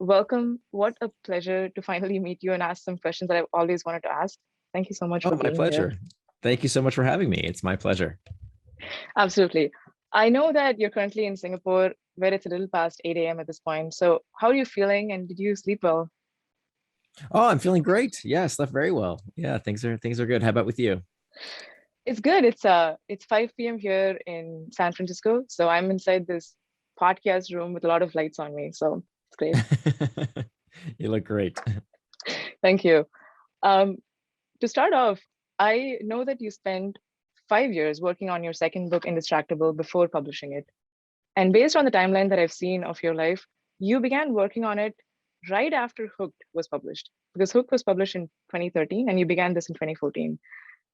welcome. What a pleasure to finally meet you and ask some questions that I've always wanted to ask. Thank you so much Oh, for my being here. pleasure. Thank you so much for having me. It's my pleasure. Absolutely. I know that you're currently in Singapore, where it's a little past 8 a.m. at this point. So, how are you feeling and did you sleep well? Oh, I'm feeling great. Yeah, I slept very well. Yeah, things are good. How about with you? It's good. It's 5 p.m. here in San Francisco. So, I'm inside this podcast room with a lot of lights on me. So, it's great. You look great. Thank you. Um, to start off, I know that you spent 5 years working on your second book, Indistractable, before publishing it. And based on the timeline that I've seen of your life, you began working on it right after Hooked was published, because Hooked was published in 2013 and you began this in 2014.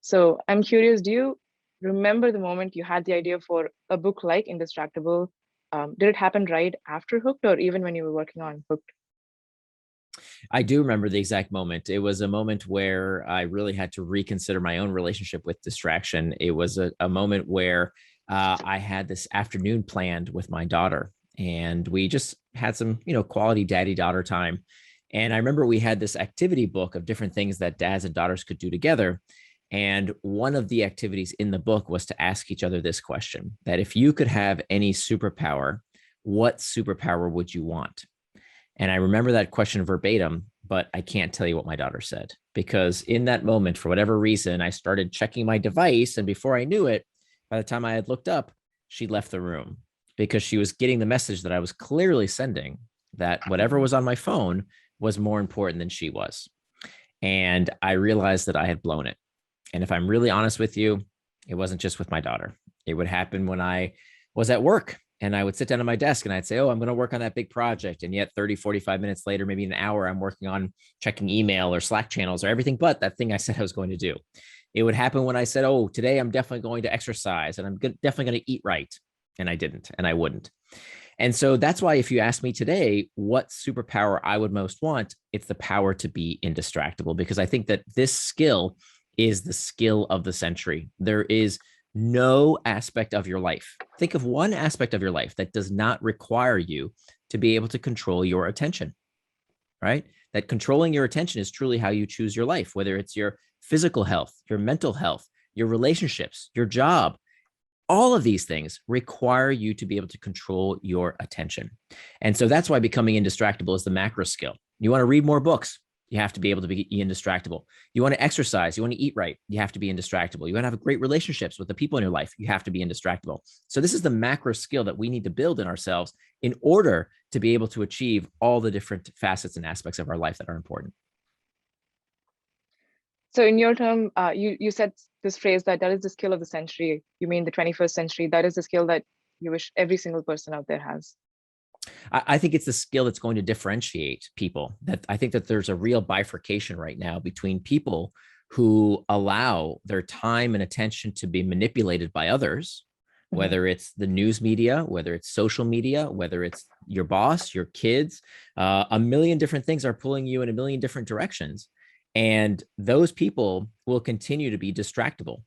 So I'm curious, do you remember the moment you had the idea for a book like Indistractable? Did it happen right after Hooked or even when you were working on Hooked? I do remember the exact moment. It was a moment where I really had to reconsider my own relationship with distraction. It was a moment where I had this afternoon planned with my daughter, and we just had some, quality daddy-daughter time. And I remember we had this activity book of different things that dads and daughters could do together. And one of the activities in the book was to ask each other this question, that if you could have any superpower, what superpower would you want? And I remember that question verbatim, but I can't tell you what my daughter said because in that moment, for whatever reason, I started checking my device. And before I knew it, by the time I had looked up, she left the room because she was getting the message that I was clearly sending, that whatever was on my phone was more important than she was. And I realized that I had blown it. And if I'm really honest with you, it wasn't just with my daughter. It would happen when I was at work and I would sit down at my desk and I'd say, oh, I'm going to work on that big project. And yet 30, 45 minutes later, maybe an hour, I'm working on checking email or Slack channels or everything but that thing I said I was going to do. It would happen when I said, oh, today I'm definitely going to exercise and I'm definitely going to eat right. And I didn't, and I wouldn't. And so that's why if you ask me today, what superpower I would most want, it's the power to be indistractable, because I think that this skill is the skill of the century. There is no aspect of your life. Think of one aspect of your life that does not require you to be able to control your attention, right? That controlling your attention is truly how you choose your life, whether it's your physical health, your mental health, your relationships, your job. All of these things require you to be able to control your attention. And so that's why becoming indistractable is the macro skill. You want to read more books, you have to be able to be indistractable. You want to exercise, you want to eat right, you have to be indistractable. You want to have great relationships with the people in your life, you have to be indistractable. So this is the macro skill that we need to build in ourselves in order to be able to achieve all the different facets and aspects of our life that are important. So in your term, you said this phrase that is the skill of the century. You mean the 21st century? That is the skill that you wish every single person out there has. I think it's the skill that's going to differentiate people. That I think that there's a real bifurcation right now between people who allow their time and attention to be manipulated by others, Mhm. whether it's the news media, whether it's social media, whether it's your boss, your kids, a million different things are pulling you in a million different directions. And those people will continue to be distractible.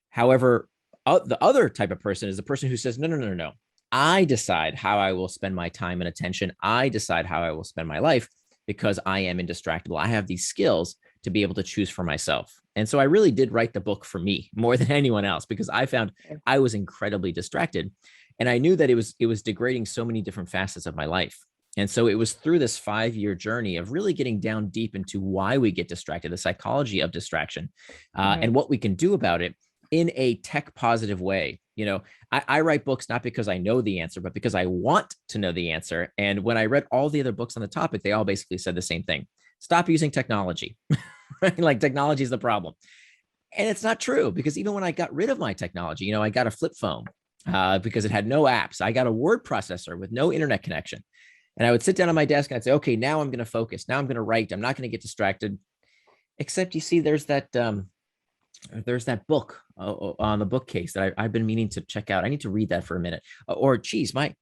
However, the other type of person is the person who says, no, no, no, no, no. I decide how I will spend my time and attention. I decide how I will spend my life because I am indistractable. I have these skills to be able to choose for myself. And so I really did write the book for me more than anyone else because I found Okay. I was incredibly distracted. And I knew that it was degrading so many different facets of my life. And so it was through this 5-year journey of really getting down deep into why we get distracted, the psychology of distraction, Mhm. and what we can do about it in a tech positive way. I write books not because I know the answer, but because I want to know the answer. And when I read all the other books on the topic, they all basically said the same thing. Stop using technology, right? Like technology is the problem. And it's not true because even when I got rid of my technology, I got a flip phone because it had no apps. I got a word processor with no internet connection. And I would sit down on my desk and I'd say, okay, now I'm going to focus. Now I'm going to write. I'm not going to get distracted. Except you see, there's that book on the bookcase that I've been meaning to check out. I need to read that for a minute. Or, geez, my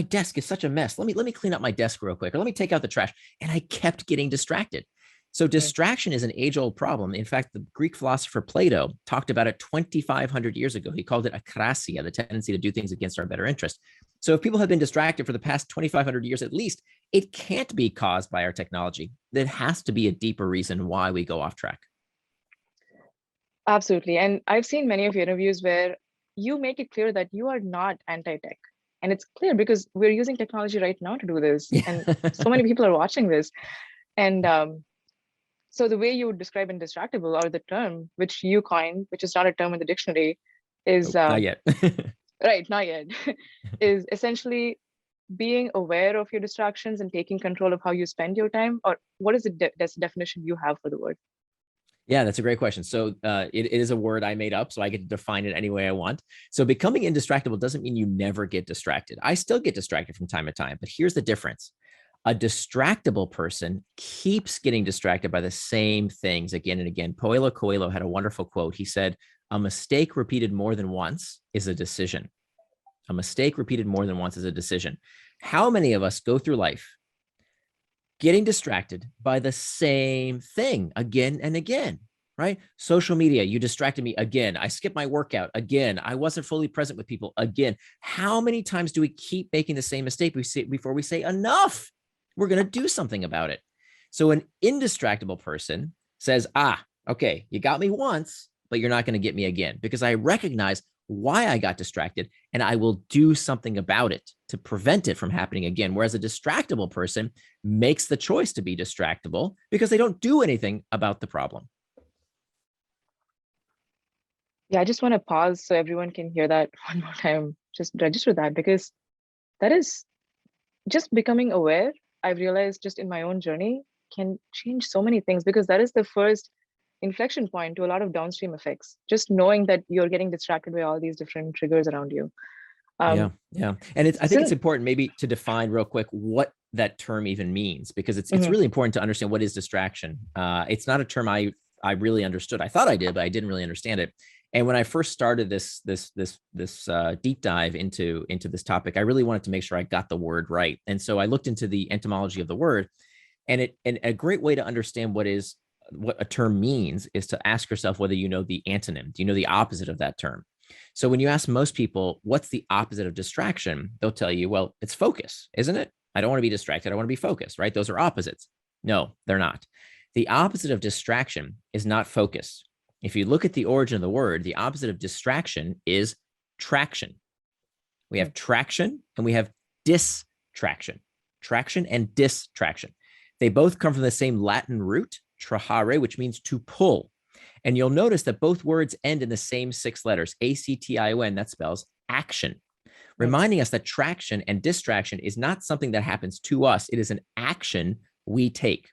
desk is such a mess. Let me clean up my desk real quick, or let me take out the trash. And I kept getting distracted. So distraction is an age-old problem. In fact, the Greek philosopher Plato talked about it 2,500 years ago. He called it akrasia, the tendency to do things against our better interest. So if people have been distracted for the past 2,500 years at least, it can't be caused by our technology. There has to be a deeper reason why we go off track. Absolutely. And I've seen many of your interviews where you make it clear that you are not anti-tech. And it's clear because we're using technology right now to do this. And so many people are watching this. And so the way you would describe Indistractable, or the term which you coined, which is not a term in the dictionary, is not yet. right, not yet, is essentially being aware of your distractions and taking control of how you spend your time. Or what is the definition you have for the word? Yeah, that's a great question. So it is a word I made up, so I get to define it any way I want. So becoming indistractable doesn't mean you never get distracted. I still get distracted from time to time, but here's the difference. A distractible person keeps getting distracted by the same things again and again. Paulo Coelho had a wonderful quote. He said, "A mistake repeated more than once is a decision." A mistake repeated more than once is a decision. How many of us go through life getting distracted by the same thing again and again, right? Social media, you distracted me again. I skipped my workout again. I wasn't fully present with people again. How many times do we keep making the same mistake before we say enough? We're going to do something about it. So an indistractable person says, okay, you got me once, but you're not going to get me again, because I recognize why I got distracted and I will do something about it to prevent it from happening again. Whereas a distractible person makes the choice to be distractible because they don't do anything about the problem. Yeah, I just want to pause so everyone can hear that one more time. Just register that, because that is just becoming aware. I've realized just in my own journey can change so many things, because that is the first inflection point to a lot of downstream effects. Just knowing that you're getting distracted by all these different triggers around you. Yeah. And I think it's important maybe to define real quick what that term even means, because it's really important to understand what is distraction. It's not a term I really understood. I thought I did, but I didn't really understand it. And when I first started this deep dive into this topic, I really wanted to make sure I got the word right. And so I looked into the etymology of the word, and a great way to understand what a term means is to ask yourself whether you know the antonym. Do you know the opposite of that term? So when you ask most people, what's the opposite of distraction? They'll tell you, well, it's focus, isn't it? I don't want to be distracted. I want to be focused, right? Those are opposites. No, they're not. The opposite of distraction is not focus. If you look at the origin of the word, the opposite of distraction is traction. We have traction and we have distraction. Traction and distraction. They both come from the same Latin root, trahare, which means to pull. And you'll notice that both words end in the same 6 letters, A-C-T-I-O-N, that spells action, reminding us that traction and distraction is not something that happens to us. It is an action we take.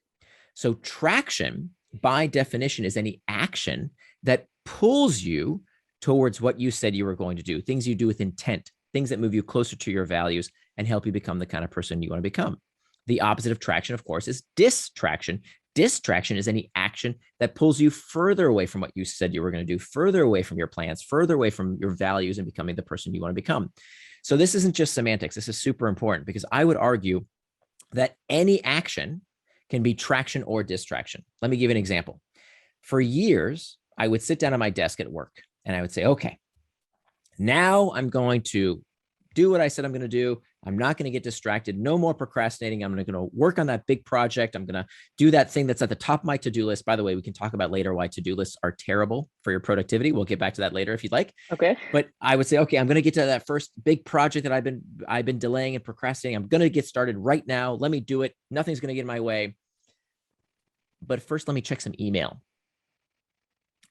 So traction, by definition, is any action that pulls you towards what you said you were going to do, things you do with intent, things that move you closer to your values and help you become the kind of person you want to become. The opposite of traction, of course, is distraction. Distraction is any action that pulls you further away from what you said you were going to do, further away from your plans, further away from your values and becoming the person you want to become. So this isn't just semantics. This is super important, because I would argue that any action can be traction or distraction. Let me give you an example. For years, I would sit down at my desk at work and I would say, okay, now I'm going to do what I said I'm going to do. I'm not going to get distracted. No more procrastinating. I'm going to work on that big project. I'm going to do that thing that's at the top of my to-do list. By the way, we can talk about later why to-do lists are terrible for your productivity. We'll get back to that later if you'd like. Okay. But I would say, okay, I'm going to get to that first big project that I've been delaying and procrastinating. I'm going to get started right now. Let me do it. Nothing's going to get in my way. But first, let me check some email,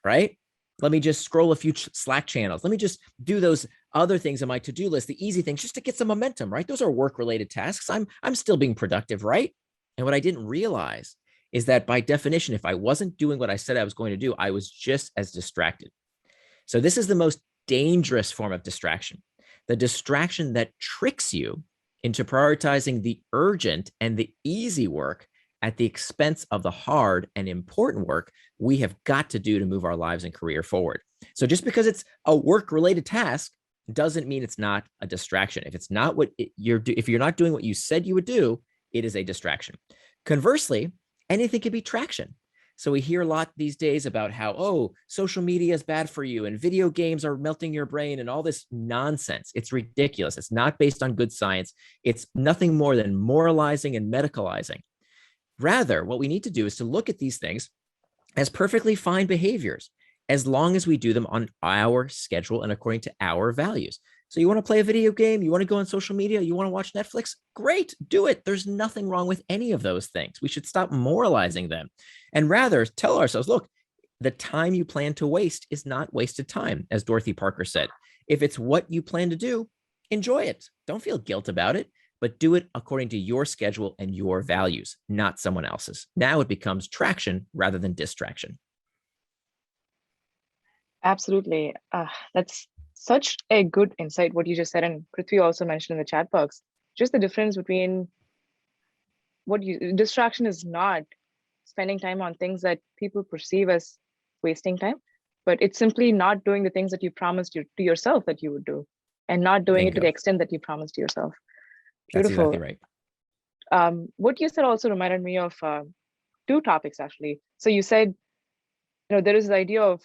right? Let me just scroll a few Slack channels. Let me just do those other things on my to-do list, the easy things, just to get some momentum, right? Those are work-related tasks. I'm still being productive, right? And what I didn't realize is that by definition, if I wasn't doing what I said I was going to do, I was just as distracted. So this is the most dangerous form of distraction, the distraction that tricks you into prioritizing the urgent and the easy work at the expense of the hard and important work we have got to do to move our lives and career forward. So just because it's a work-related task doesn't mean it's not a distraction. If it's not if you're not doing what you said you would do, it is a distraction. Conversely, anything can be traction. So we hear a lot these days about how, oh, social media is bad for you and video games are melting your brain and all this nonsense. It's ridiculous. It's not based on good science. It's nothing more than moralizing and medicalizing. Rather, what we need to do is to look at these things as perfectly fine behaviors, as long as we do them on our schedule and according to our values. So you want to play a video game, you want to go on social media, you want to watch Netflix, great, do it. There's nothing wrong with any of those things. We should stop moralizing them and rather tell ourselves, look, the time you plan to waste is not wasted time, as Dorothy Parker said. If it's what you plan to do, enjoy it. Don't feel guilt about it, but do it according to your schedule and your values, not someone else's. Now it becomes traction rather than distraction. Absolutely. That's such a good insight, what you just said. And Prithvi also mentioned in the chat box, just the difference between distraction is not spending time on things that people perceive as wasting time, but it's simply not doing the things that you promised to yourself that you would do and not doing it to the extent that you promised to yourself. Beautiful. That's exactly right. What you said also reminded me of two topics, actually. So you said, there is the idea of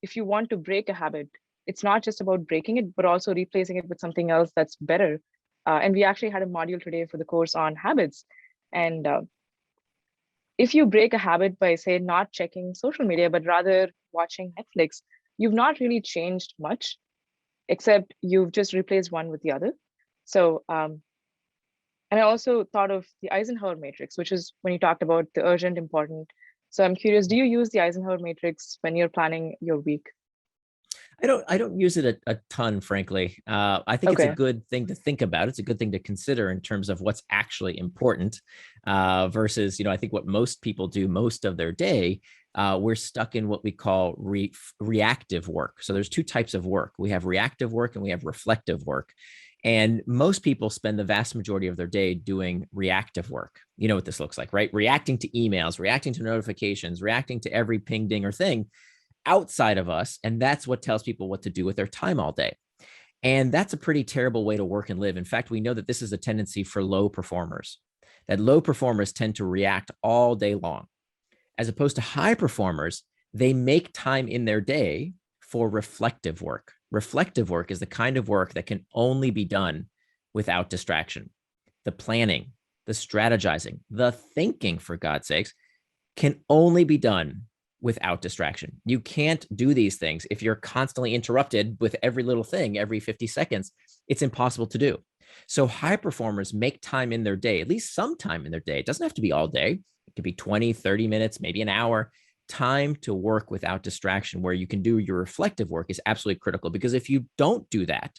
if you want to break a habit, it's not just about breaking it, but also replacing it with something else that's better. And we actually had a module today for the course on habits. And if you break a habit by, say, not checking social media, but rather watching Netflix, you've not really changed much, except you've just replaced one with the other. So, and I also thought of the Eisenhower Matrix, which is when you talked about the urgent, important. So I'm curious, do you use the Eisenhower Matrix when you're planning your week? I don't use it a ton, frankly. I think it's a good thing to think about. It's a good thing to consider in terms of what's actually important versus, I think what most people do most of their day, we're stuck in what we call reactive work. So there's two types of work. We have reactive work and we have reflective work. And most people spend the vast majority of their day doing reactive work. You know what this looks like, right? Reacting to emails, reacting to notifications, reacting to every ping, ding, or thing outside of us. And that's what tells people what to do with their time all day. And that's a pretty terrible way to work and live. In fact, we know that this is a tendency for low performers, that low performers tend to react all day long. As opposed to high performers, they make time in their day for reflective work. Reflective work is the kind of work that can only be done without distraction. The planning, the strategizing, the thinking, for God's sakes, can only be done without distraction. You can't do these things if you're constantly interrupted with every little thing every 50 seconds. It's impossible to do. So high performers make time in their day, at least some time in their day. It doesn't have to be all day. It could be 20, 30 minutes, maybe an hour. Time to work without distraction where you can do your reflective work is absolutely critical, because if you don't do that,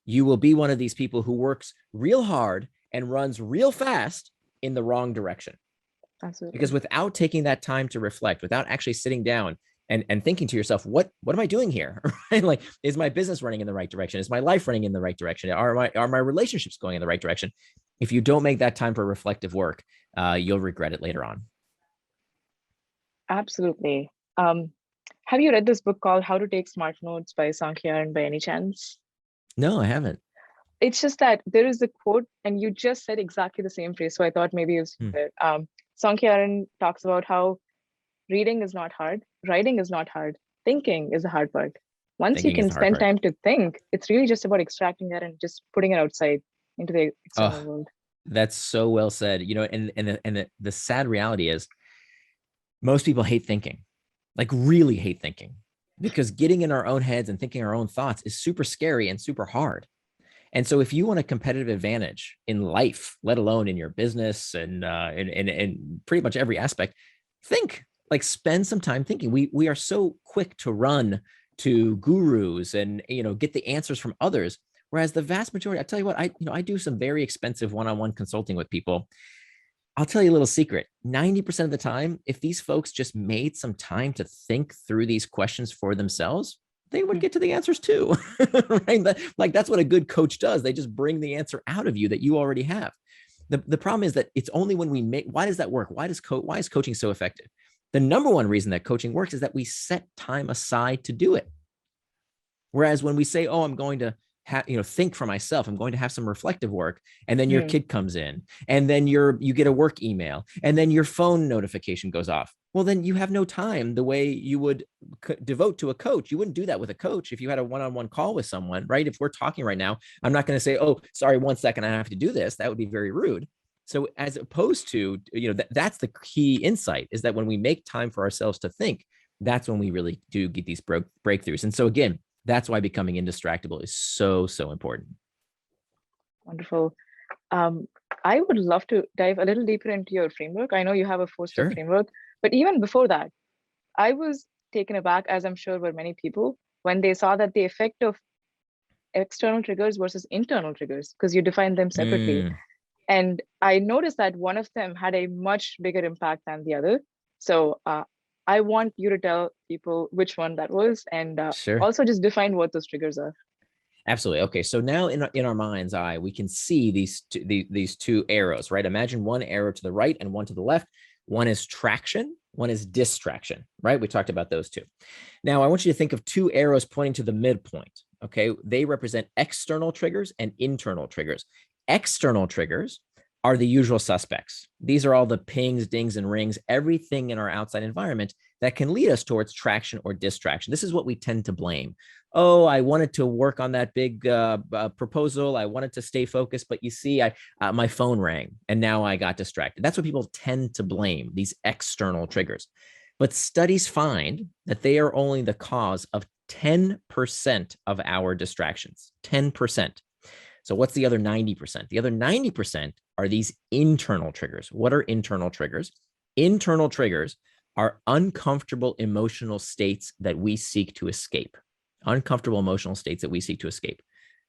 you will be one of these people who works real hard and runs real fast in the wrong direction. Absolutely. Because without taking that time to reflect, without actually sitting down and thinking to yourself, what am I doing here? Right? Like, is my business running in the right direction? Is my life running in the right direction? Are my relationships going in the right direction? If you don't make that time for reflective work, you'll regret it later on. Absolutely. Have you read this book called How to Take Smart Notes by Sankhya by any chance? No, I haven't. It's just that there is a quote, and you just said exactly the same phrase. So I thought maybe it was Sankhya talks about how reading is not hard, writing is not hard, thinking is the hard part. Once you can spend time to think, it's really just about extracting that and just putting it outside into the external world. That's so well said. And the sad reality is most people hate thinking, like really hate thinking, because getting in our own heads and thinking our own thoughts is super scary and super hard. And so if you want a competitive advantage in life, let alone in your business and pretty much every aspect, think, like spend some time thinking. We are so quick to run to gurus and, get the answers from others. Whereas the vast majority, I tell you what, I do some very expensive one-on-one consulting with people. I'll tell you a little secret. 90% of the time, if these folks just made some time to think through these questions for themselves, they would get to the answers too, right? Like that's what a good coach does. They just bring the answer out of you that you already have. The problem is that it's only when we make, why does that work? Why is coaching so effective? The number one reason that coaching works is that we set time aside to do it. Whereas when we say, oh, I'm going to think for myself. I'm going to have some reflective work. And then your Hmm. kid comes in, and then you get a work email, and then your phone notification goes off. Well, then you have no time the way you would devote to a coach. You wouldn't do that with a coach if you had a one-on-one call with someone, right? If we're talking right now, I'm not going to say, oh, sorry, 1 second, I have to do this. That would be very rude. So as opposed to, that's the key insight, is that when we make time for ourselves to think, that's when we really do get these breakthroughs. And so again, that's why becoming indistractable is so, so important. Wonderful. Um, I would love to dive a little deeper into your framework. I know you have a 4-step Sure. framework, but even before that, I was taken aback, as I'm sure were many people, when they saw that the effect of external triggers versus internal triggers, because you define them separately. Mm, And I noticed that one of them had a much bigger impact than the other. So I want you to tell people which one that was, and sure. also just define what those triggers are. Absolutely. Okay. So now in our mind's eye, we can see these two arrows, right? Imagine one arrow to the right and one to the left. One is traction, one is distraction, right? We talked about those two. Now, I want you to think of two arrows pointing to the midpoint. Okay. They represent external triggers and internal triggers. External triggers are the usual suspects. These are all the pings, dings, and rings, everything in our outside environment that can lead us towards traction or distraction. This is what we tend to blame. Oh, I wanted to work on that big proposal. I wanted to stay focused, but you see, my phone rang and now I got distracted. That's what people tend to blame, these external triggers. But studies find that they are only the cause of 10% of our distractions. 10%. So what's the other 90%? The other 90% are these internal triggers. What are internal triggers? Internal triggers are uncomfortable emotional states that we seek to escape. Uncomfortable emotional states that we seek to escape.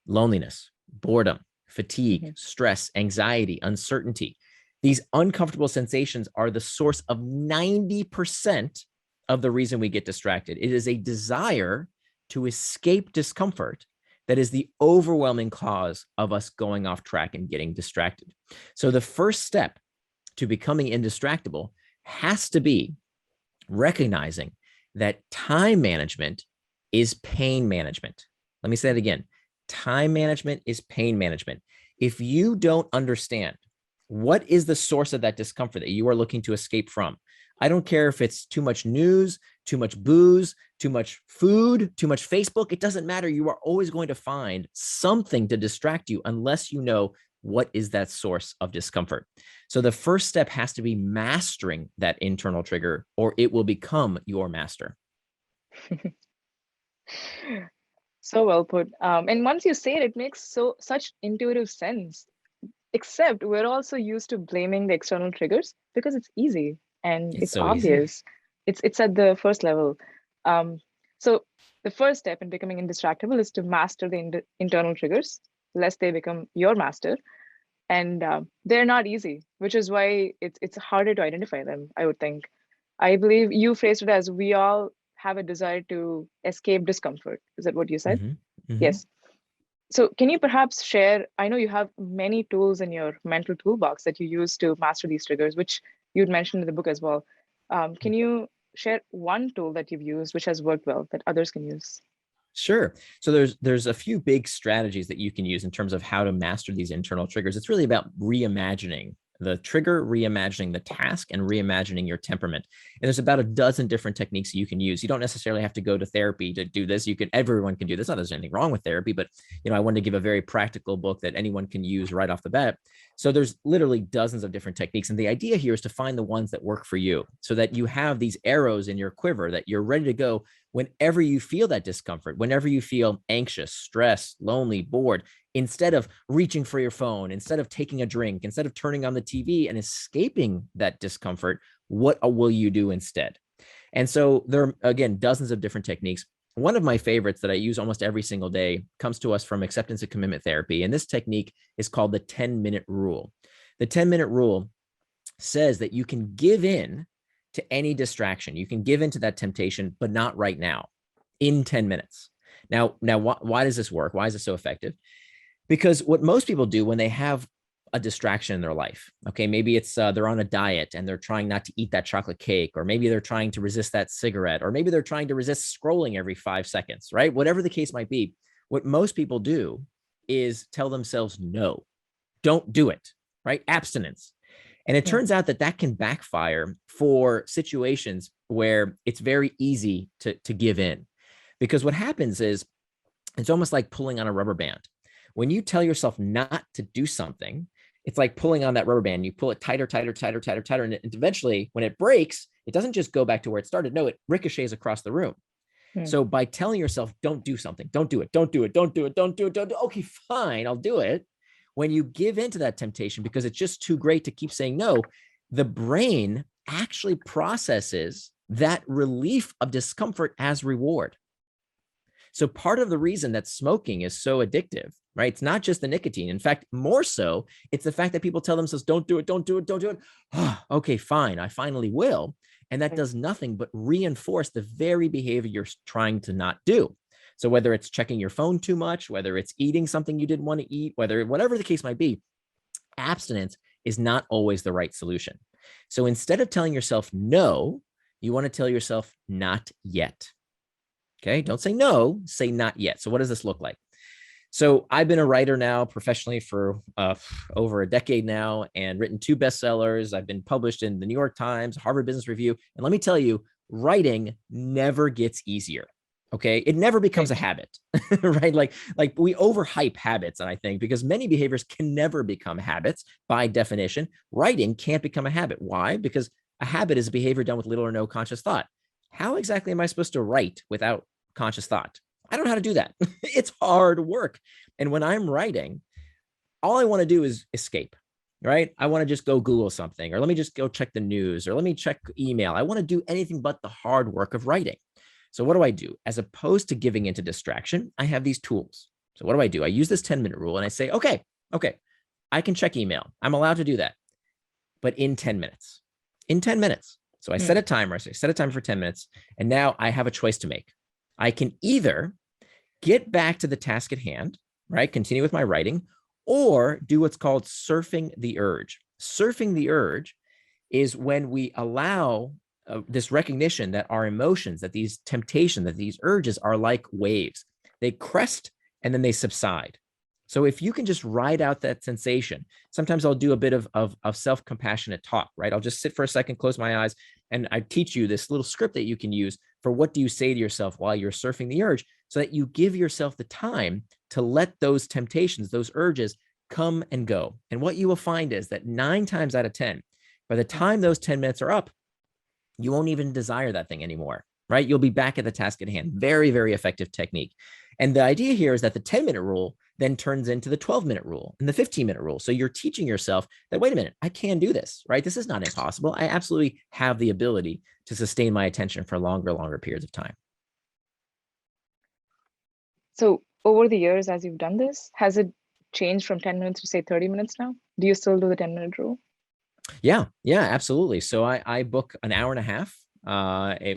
Loneliness, boredom, fatigue, stress, anxiety, uncertainty. These uncomfortable sensations are the source of 90% of the reason we get distracted. It is a desire to escape discomfort that is the overwhelming cause of us going off track and getting distracted. So the first step to becoming indistractable has to be recognizing that time management is pain management. Let me say that again. Time management is pain management. If you don't understand what is the source of that discomfort that you are looking to escape from, I don't care if it's too much news, too much booze, too much food, too much Facebook. It doesn't matter. You are always going to find something to distract you unless you know what is that source of discomfort. So the first step has to be mastering that internal trigger, or it will become your master. So well put. And once you say it, it makes such intuitive sense. Except we're also used to blaming the external triggers because it's easy and It's it's so easy. obvious. It's at the first level. Um, so the first step in becoming indistractable is to master the internal triggers, lest they become your master. And they're not easy, which is why it's harder to identify them, I would think. I believe you phrased it as we all have a desire to escape discomfort. Is that what you said? Mm-hmm. Mm-hmm. Yes. So can you perhaps share, I know you have many tools in your mental toolbox that you use to master these triggers, which you'd mentioned in the book as well. Can you share one tool that you've used which has worked well that others can use? Sure. So there's a few big strategies that you can use in terms of how to master these internal triggers. It's really about reimagining the trigger, reimagining the task, and reimagining your temperament. And there's about a dozen different techniques you can use. You don't necessarily have to go to therapy to do this. Everyone can do this. Not that there's anything wrong with therapy, but I wanted to give a very practical book that anyone can use right off the bat. So there's literally dozens of different techniques. And the idea here is to find the ones that work for you so that you have these arrows in your quiver that you're ready to go whenever you feel that discomfort, whenever you feel anxious, stressed, lonely, bored. Instead of reaching for your phone, instead of taking a drink, instead of turning on the TV and escaping that discomfort, what will you do instead? And so there are, again, dozens of different techniques. One of my favorites that I use almost every single day comes to us from acceptance and commitment therapy. And this technique is called the 10-minute rule. The 10-minute rule says that you can give in to any distraction. You can give in to that temptation, but not right now, in 10 minutes. Now, why does this work? Why is it so effective? Because what most people do when they have a distraction in their life, okay, maybe it's they're on a diet and they're trying not to eat that chocolate cake, or maybe they're trying to resist that cigarette, or maybe they're trying to resist scrolling every 5 seconds, right? Whatever the case might be, What most people do is tell themselves, no, don't do it, right? Abstinence. And it Yeah. turns out that that can backfire for situations where it's very easy to give in. Because what happens is it's almost like pulling on a rubber band. When you tell yourself not to do something, it's like pulling on that rubber band. You pull it tighter, tighter, tighter, tighter, tighter. And eventually, when it breaks, it doesn't just go back to where it started. No, it ricochets across the room. Hmm. So by telling yourself, don't do something, don't do it, don't do it, don't do it, don't do it, don't do it. Okay, fine, I'll do it. When you give into that temptation because it's just too great to keep saying no, the brain actually processes that relief of discomfort as reward. So part of the reason that smoking is so addictive, right? It's not just the nicotine. In fact, more so, it's the fact that people tell themselves, don't do it, don't do it, don't do it. Oh, okay, fine, I finally will. And that does nothing but reinforce the very behavior you're trying to not do. So whether it's checking your phone too much, whether it's eating something you didn't want to eat, whatever the case might be, abstinence is not always the right solution. So instead of telling yourself no, you want to tell yourself not yet. Okay, don't say no, say not yet. So what does this look like? So I've been a writer now professionally for over a decade now and written 2 bestsellers. I've been published in the New York Times, Harvard Business Review. And let me tell you, writing never gets easier. Okay, it never becomes a habit, right? Like we overhype habits, and I think because many behaviors can never become habits by definition, writing can't become a habit. Why? Because a habit is a behavior done with little or no conscious thought. How exactly am I supposed to write without conscious thought? I don't know how to do that. It's hard work. And when I'm writing, all I want to do is escape, right? I want to just go Google something, or let me just go check the news, or let me check email. I want to do anything but the hard work of writing. So what do I do? As opposed to giving into distraction, I have these tools. So what do? I use this 10-minute rule and I say, okay, I can check email. I'm allowed to do that, but in 10 minutes, So I set a timer. So I set a timer for 10 minutes. And now I have a choice to make. I can either get back to the task at hand, right? Continue with my writing, or do what's called surfing the urge. Surfing the urge is when we allow this recognition that our emotions, that these temptations, that these urges are like waves. They crest and then they subside. So if you can just ride out that sensation, sometimes I'll do a bit of self-compassionate talk, right? I'll just sit for a second, close my eyes, and I teach you this little script that you can use for what do you say to yourself while you're surfing the urge, so that you give yourself the time to let those temptations, those urges come and go. And what you will find is that 9 times out of 10, by the time those 10 minutes are up, you won't even desire that thing anymore, right? You'll be back at the task at hand. Very, very effective technique. And the idea here is that the 10-minute rule then turns into the 12-minute rule and the 15-minute rule. So you're teaching yourself that, wait a minute, I can do this, right? This is not impossible. I absolutely have the ability to sustain my attention for longer periods of time. So over the years, as you've done this, has it changed from 10 minutes to say 30 minutes now? Do you still do the 10-minute rule? Yeah, absolutely. So I book an hour and a half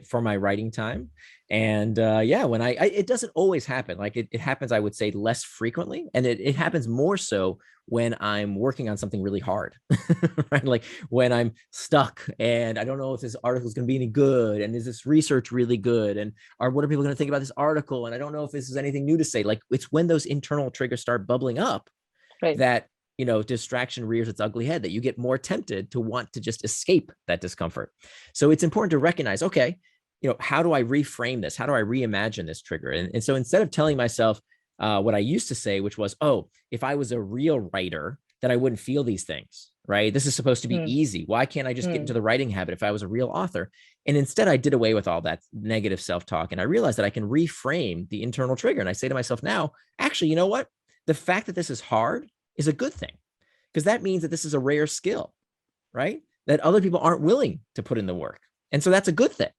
for my writing time. And when it doesn't always happen. Like it happens, I would say, less frequently. And it happens more so when I'm working on something really hard, right? Like when I'm stuck and I don't know if this article is going to be any good. And is this research really good? And what are people going to think about this article? And I don't know if this is anything new to say. Like it's when those internal triggers start bubbling up, right, that distraction rears its ugly head, that you get more tempted to want to just escape that discomfort. So it's important to recognize, okay, how do I reframe this? How do I reimagine this trigger? And so instead of telling myself what I used to say, which was, oh, if I was a real writer, then I wouldn't feel these things, right? This is supposed to be easy. Why can't I just get into the writing habit if I was a real author? And instead I did away with all that negative self-talk. And I realized that I can reframe the internal trigger. And I say to myself now, actually, you know what? The fact that this is hard is a good thing, because that means that this is a rare skill, right? That other people aren't willing to put in the work. And so that's a good thing.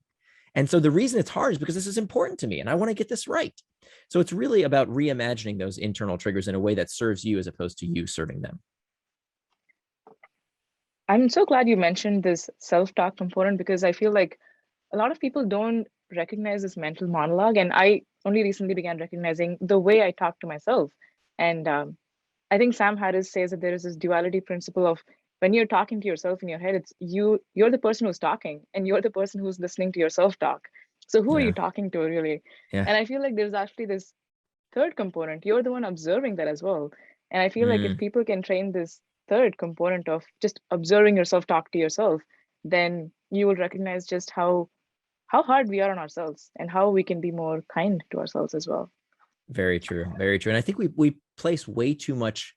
And so the reason it's hard is because this is important to me and I want to get this right. So it's really about reimagining those internal triggers in a way that serves you as opposed to you serving them. I'm so glad you mentioned this self-talk component, because I feel like a lot of people don't recognize this mental monologue. And I only recently began recognizing the way I talk to myself. And I think Sam Harris says that there is this duality principle of when you're talking to yourself in your head, it's you're the person who's talking and you're the person who's listening to your self-talk. So who are you talking to really? Yeah. And I feel like there's actually this third component. You're the one observing that as well. And I feel like if Mm, people can train this third component of just observing yourself talk to yourself, then you will recognize just how hard we are on ourselves and how we can be more kind to ourselves as well. very true. Very true. And I think we place way too much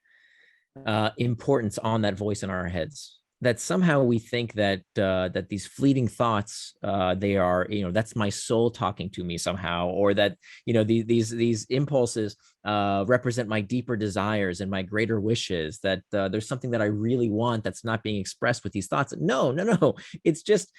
importance on that voice in our heads, that somehow we think that that these fleeting thoughts, they are, that's my soul talking to me somehow, or that these impulses represent my deeper desires and my greater wishes, that there's something that I really want that's not being expressed with these thoughts. No, no, no. It's just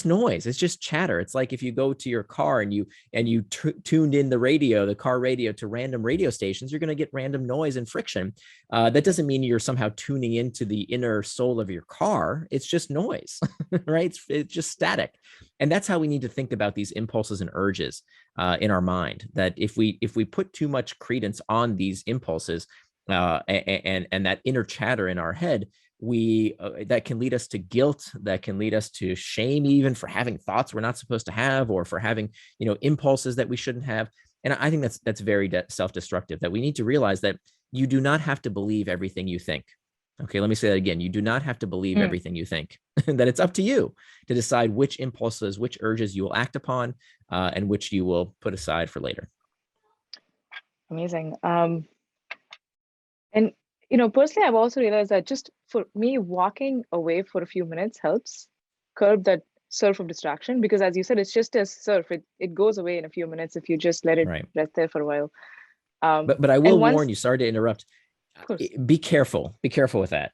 noise. It's just chatter. It's like if you go to your car and you tuned in the car radio to random radio stations, you're going to get random noise and friction. That doesn't mean you're somehow tuning into the inner soul of your car. It's just noise, right? It's just static. And that's how we need to think about these impulses and urges in our mind. That if we put too much credence on these impulses and that inner chatter in our head, we that can lead us to guilt, that can lead us to shame, even for having thoughts we're not supposed to have, or for having impulses that we shouldn't have. And I think that's very self-destructive. That we need to realize that you do not have to believe everything you think. Okay, let me say that again. You do not have to believe Mm, everything you think. That it's up to you to decide which impulses, which urges you will act upon, and which you will put aside for later. amazing. And personally, I've also realized that just for me, walking away for a few minutes helps curb that surf of distraction, because as you said, it's just a surf. It goes away in a few minutes if you just let it Right. rest there for a while. Um, But I and will once, warn you, sorry to interrupt. of course, Be careful. Be careful with that.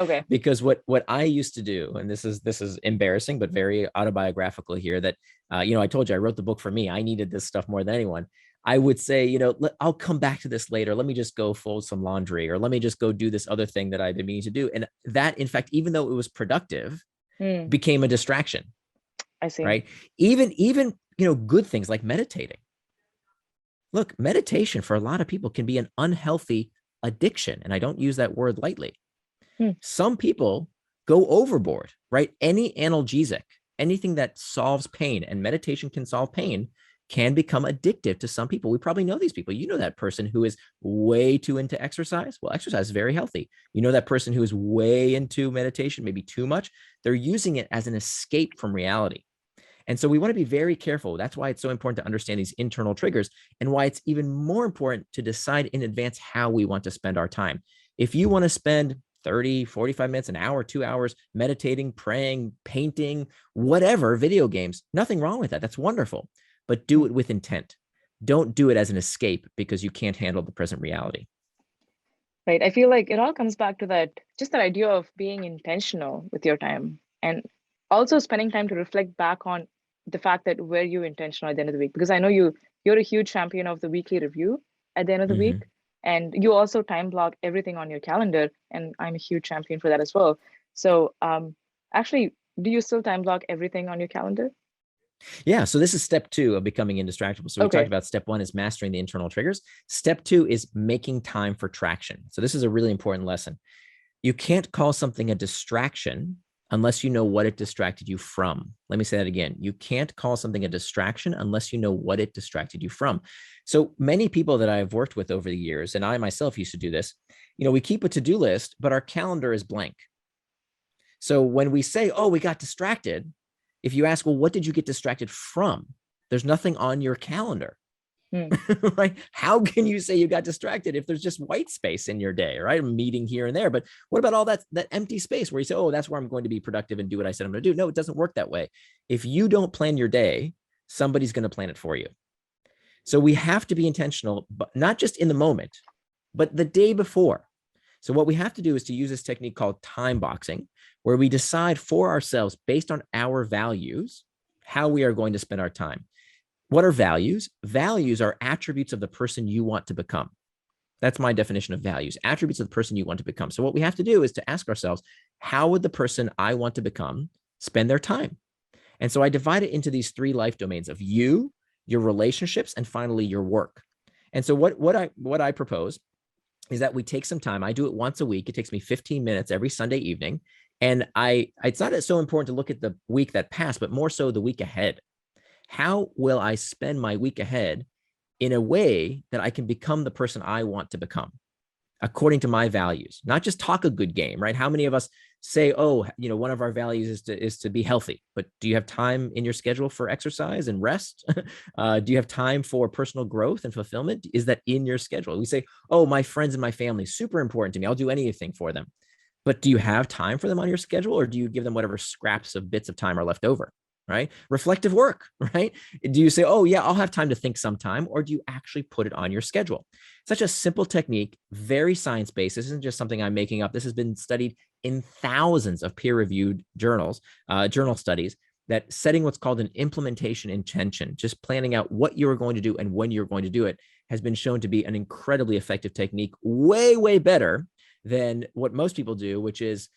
okay. Because what I used to do, and this is embarrassing, but very autobiographical here, that I told you I wrote the book for me. I needed this stuff more than anyone. I would say, I'll come back to this later. Let me just go fold some laundry, or let me just go do this other thing that I've been meaning to do. And that, in fact, even though it was productive, Mm, became a distraction, I see. right? Even good things like meditating. Look, meditation for a lot of people can be an unhealthy addiction. And I don't use that word lightly. Mm, Some people go overboard, right? Any analgesic, anything that solves pain, and meditation can solve pain, can become addictive to some people. We probably know these people. You know that person who is way too into exercise. Well, exercise is very healthy. You know that person who is way into meditation, maybe too much. They're using it as an escape from reality. And so we want to be very careful. That's why it's so important to understand these internal triggers, and why it's even more important to decide in advance how we want to spend our time. If you want to spend 30, 45 minutes, an hour, 2 hours meditating, praying, painting, whatever, video games, nothing wrong with that. That's wonderful. But do mm. it with intent. Don't do it as an escape because you can't handle the present reality. Right. I feel like it all comes back to that idea of being intentional with your time, and also spending time to reflect back on the fact that were you intentional at the end of the week? Because I know you're a huge champion of the weekly review at the end of the week, Mm-hmm. and you also time block everything on your calendar, and I'm a huge champion for that as well. So, actually, do you still time block everything on your calendar? Yeah. So this is step 2 of becoming indistractable. So we talked Okay. about step 1 is mastering the internal triggers. Step 2 is making time for traction. So this is a really important lesson. You can't call something a distraction unless you know what it distracted you from. Let me say that again. You can't call something a distraction unless you know what it distracted you from. So many people that I've worked with over the years, and I myself used to do this, we keep a to-do list, but our calendar is blank. So when we say, oh, we got distracted, if you ask, well, what did you get distracted from? There's nothing on your calendar. Hmm. Right? How can you say you got distracted if there's just white space in your day, right? A meeting here and there. But what about all that empty space where you say, oh, that's where I'm going to be productive and do what I said I'm going to do? No, it doesn't work that way. If you don't plan your day, somebody's going to plan it for you. So we have to be intentional, but not just in the moment, but the day before. So what we have to do is to use this technique called time boxing, where we decide for ourselves based on our values, how we are going to spend our time. What are values? Values are attributes of the person you want to become. That's my definition of values, attributes of the person you want to become. So what we have to do is to ask ourselves, how would the person I want to become spend their time? And so I divide it into these 3 life domains of you, your relationships, and finally your work. And so what I propose is that we take some time. I do it once a week. It takes me 15 minutes every Sunday evening. And it's not so important to look at the week that passed, but more so the week ahead. How will I spend my week ahead in a way that I can become the person I want to become according to my values, not just talk a good game, right? How many of us say, oh, one of our values is to be healthy, but do you have time in your schedule for exercise and rest? Do you have time for personal growth and fulfillment? Is that in your schedule? We say, oh, my friends and my family, super important to me. I'll do anything for them. But do you have time for them on your schedule, or do you give them whatever scraps of bits of time are left over? Right? Reflective work, right? Do you say, oh, yeah, I'll have time to think sometime, or do you actually put it on your schedule? Such a simple technique, very science-based. This isn't just something I'm making up. This has been studied in thousands of peer-reviewed journal studies, that setting what's called an implementation intention, just planning out what you're going to do and when you're going to do it, has been shown to be an incredibly effective technique, way, way better than what most people do, which is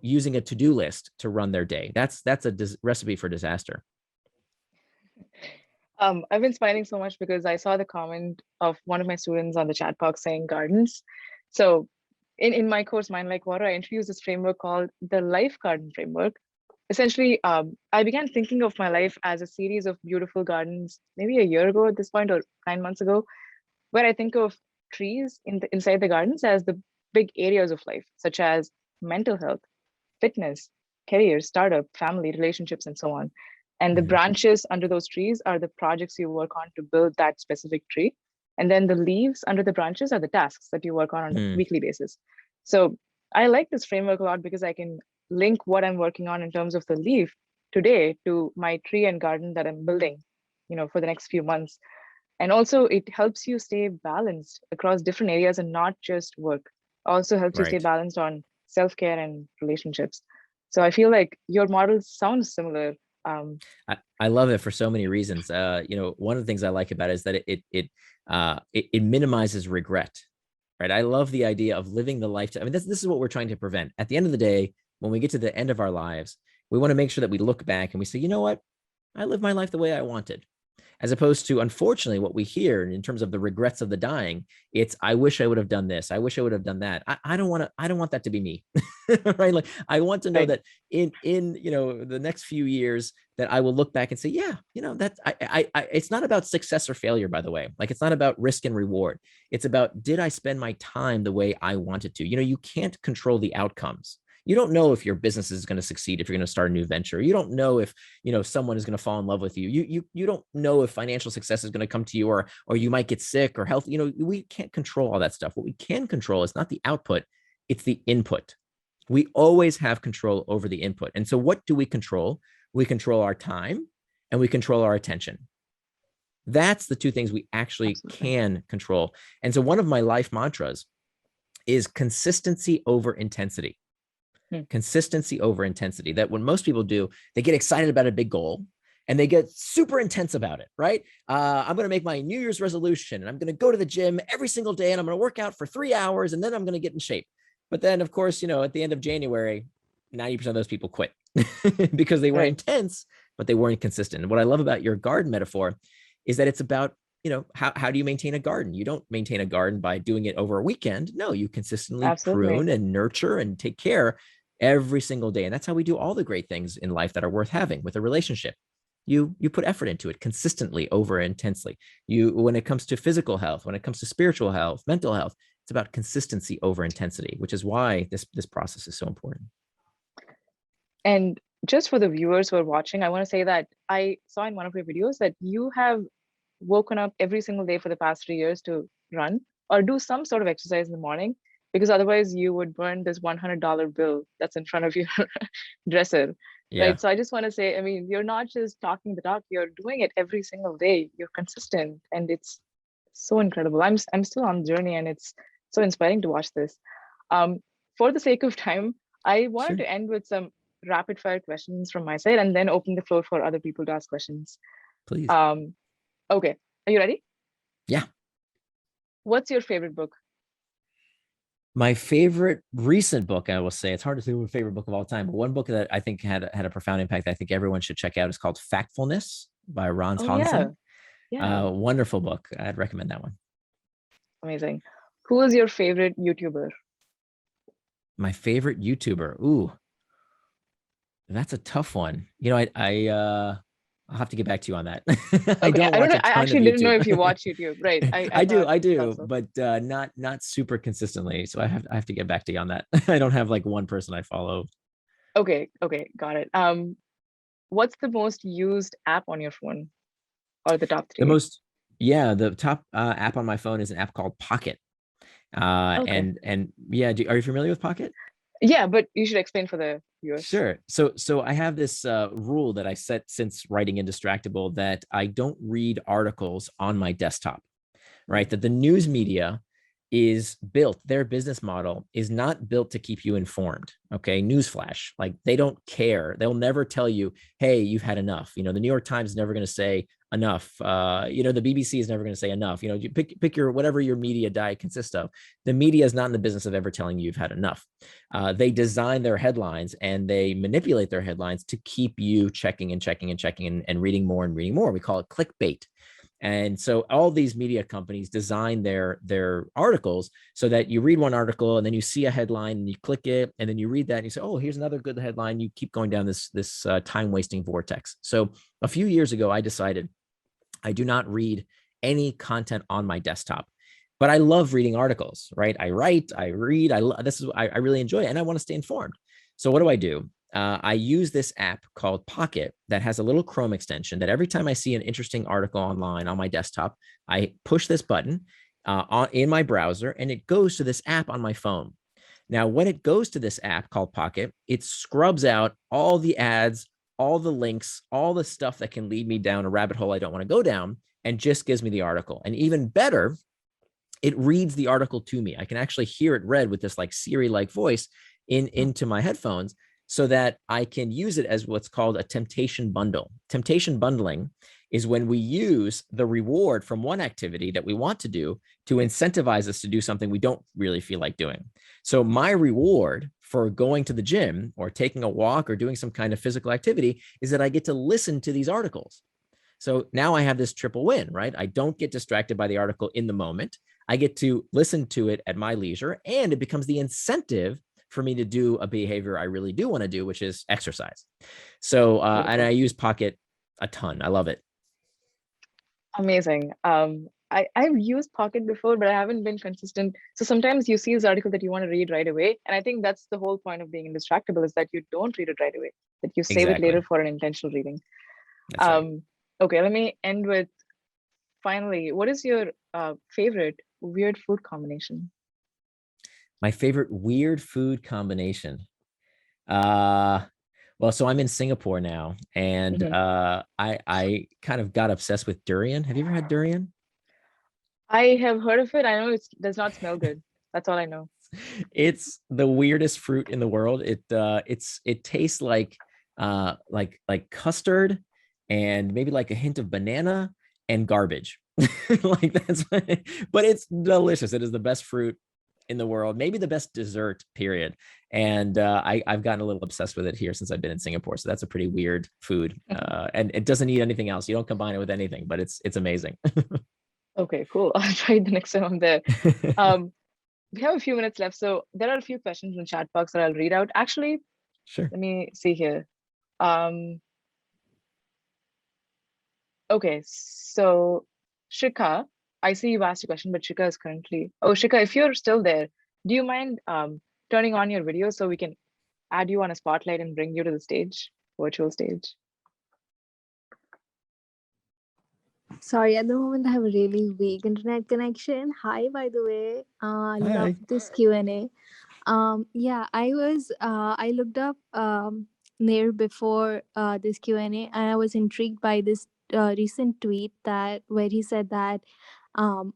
using a to-do list to run their day. That's a recipe for disaster. I've been smiling so much because I saw the comment of one of my students on the chat box saying gardens. So in my course, Mind Like Water, I introduced this framework called the Life Garden Framework. Essentially, I began thinking of my life as a series of beautiful gardens, maybe a year ago at this point, or 9 months ago, where I think of trees inside the gardens as the big areas of life, such as mental health, fitness, career, startup, family, relationships, and so on. And the branches under those trees are the projects you work on to build that specific tree. And then the leaves under the branches are the tasks that you work on a weekly basis. So I like this framework a lot because I can link what I'm working on in terms of the leaf today to my tree and garden that I'm building, for the next few months. And also it helps you stay balanced across different areas and not just work. Also helps you stay balanced on self-care and relationships. So I feel like your model sounds similar. I love it for so many reasons. One of the things I like about it is that it minimizes regret, right? I love the idea of living the life. This is what we're trying to prevent. At the end of the day, when we get to the end of our lives, we want to make sure that we look back and we say, you know what? I lived my life the way I wanted. As opposed to, unfortunately, what we hear in terms of the regrets of the dying, it's, I wish I would have done this. I wish I would have done that. I don't want that to be me, right? Like, I want to know that in the next few years that I will look back and say, yeah, that it's not about success or failure, by the way. Like, it's not about risk and reward. It's about, did I spend my time the way I wanted to? You can't control the outcomes. You don't know if your business is going to succeed, if you're going to start a new venture. You don't know if, someone is going to fall in love with you. You don't know if financial success is going to come to you, or you might get sick or health. We can't control all that stuff. What we can control is not the output, it's the input. We always have control over the input. And so what do we control? We control our time and we control our attention. That's the two things we actually can control. And so one of my life mantras is consistency over intensity. Consistency over intensity. That when most people do, they get excited about a big goal and they get super intense about it, right? I'm going to make my New Year's resolution and I'm going to go to the gym every single day and I'm going to work out for 3 hours and then I'm going to get in shape. But then, of course, at the end of January, 90% of those people quit because they were intense, but they weren't consistent. And what I love about your garden metaphor is that it's about, how do you maintain a garden? You don't maintain a garden by doing it over a weekend. No, you consistently prune and nurture and take care every single day. And that's how we do all the great things in life that are worth having. With a relationship, you put effort into it consistently over intensely. When it comes to physical health, when it comes to spiritual health, mental health, it's about consistency over intensity, which is why this process is so important. And just for the viewers who are watching, I want to say that I saw in one of your videos that you have woken up every single day for the past 3 years to run or do some sort of exercise in the morning, because otherwise you would burn this $100 bill that's in front of your dresser. Yeah. Right. So I just want to say, you're not just talking the talk, you're doing it every single day. You're consistent and it's so incredible. I'm still on the journey and it's so inspiring to watch this. For the sake of time, I wanted to end with some rapid fire questions from my side and then open the floor for other people to ask questions. Please. Okay. Are you ready? Yeah. What's your favorite book? My favorite recent book, I will say, it's hard to say my favorite book of all time, but one book that I think had a profound impact, I think everyone should check out, is called Factfulness by Ron Swanson. Yeah. Wonderful book. I'd recommend that one. Amazing. Who is your favorite YouTuber? My favorite YouTuber. Ooh, that's a tough one. I'll I'll have to get back to you on that. I Okay, don't I don't watch know. a I ton of actually didn't know YouTube. if you watch YouTube. Right. I I thought do, so. but not super consistently. So I have to get back to you on that. I don't have like one person I follow. Okay, okay, got it. What's the most used app on your phone, or the top The three? most, yeah, the top app on my phone is an app called Pocket. Okay. And yeah, are you familiar with Pocket? Yeah, but you should explain for the viewers. Sure. So I have this rule that I set since writing Indistractable, that I don't read articles on my desktop, right? That the news media is built, their business model is not built to keep you informed. Okay. Newsflash, like they don't care. They'll never tell you, hey, you've had enough. You know, the New York Times is never going to say enough. You know, the BBC is never going to say enough. You know, you pick your, whatever your media diet consists of. The media is not in the business of ever telling you you've had enough. They design their headlines and they manipulate their headlines to keep you checking and checking and checking and reading more and reading more. We call it clickbait. And so all these media companies design their articles so that you read one article and then you see a headline and you click it and then you read that and you say, oh, here's another good headline. You keep going down this time wasting vortex. So a few years ago, I decided I do not read any content on my desktop, but I love reading articles, right? I write, I read, I really enjoy it, and I want to stay informed. So what do? I use this app called Pocket that has a little Chrome extension that every time I see an interesting article online on my desktop, I push this button in my browser and it goes to this app on my phone. Now, when it goes to this app called Pocket, it scrubs out all the ads, all the links, all the stuff that can lead me down a rabbit hole I don't want to go down, and just gives me the article. And even better, it reads the article to me. I can actually hear it read with this like Siri-like voice into my headphones, so that I can use it as what's called a temptation bundle. Temptation bundling is when we use the reward from one activity that we want to do to incentivize us to do something we don't really feel like doing. So my reward for going to the gym or taking a walk or doing some kind of physical activity is that I get to listen to these articles. So now I have this triple win, right? I don't get distracted by the article in the moment. I get to listen to it at my leisure, and it becomes the incentive for me to do a behavior I really do want to do, which is exercise. So, and I Beautiful. use Pocket a ton. I love it. Amazing. I've used Pocket before, but I haven't been consistent. So sometimes you see this article that you want to read right away. And I think that's the whole point of being indistractable, is that you don't read it right away, that you save it later Exactly. for an intentional reading. That's right. Um, okay, let me end with, finally, what is your favorite weird food combination? My favorite weird food combination. Uh, well, so I'm in Singapore now, and Mhm. I kind of got obsessed with durian. Have you ever had durian? I have heard of it. I know it does not smell good. That's all I know. It's the weirdest fruit in the world. It tastes like custard and maybe like a hint of banana and garbage. Like but it's delicious. It is the best fruit in the world, maybe the best dessert, period. And I've gotten a little obsessed with it here since I've been in Singapore. So that's a pretty weird food. And it doesn't need anything else. You don't combine it with anything, but it's amazing. Okay, cool. I'll try it the next time I'm there. Um, we have a few minutes left, so there are a few questions in the chat box that I'll read out. Actually, Sure. let me see here. Um, okay, so Shika, I see you've asked a question, but Shika is currently. Oh, Shika, if you're still there, do you mind turning on your video so we can add you on a spotlight and bring you to the stage, virtual stage? Sorry, at the moment I have a really weak internet connection. Hi, by the way. Love Hi. this Q&A. Yeah, I looked up Nair before this Q&A, and I was intrigued by this recent tweet that where he said that um,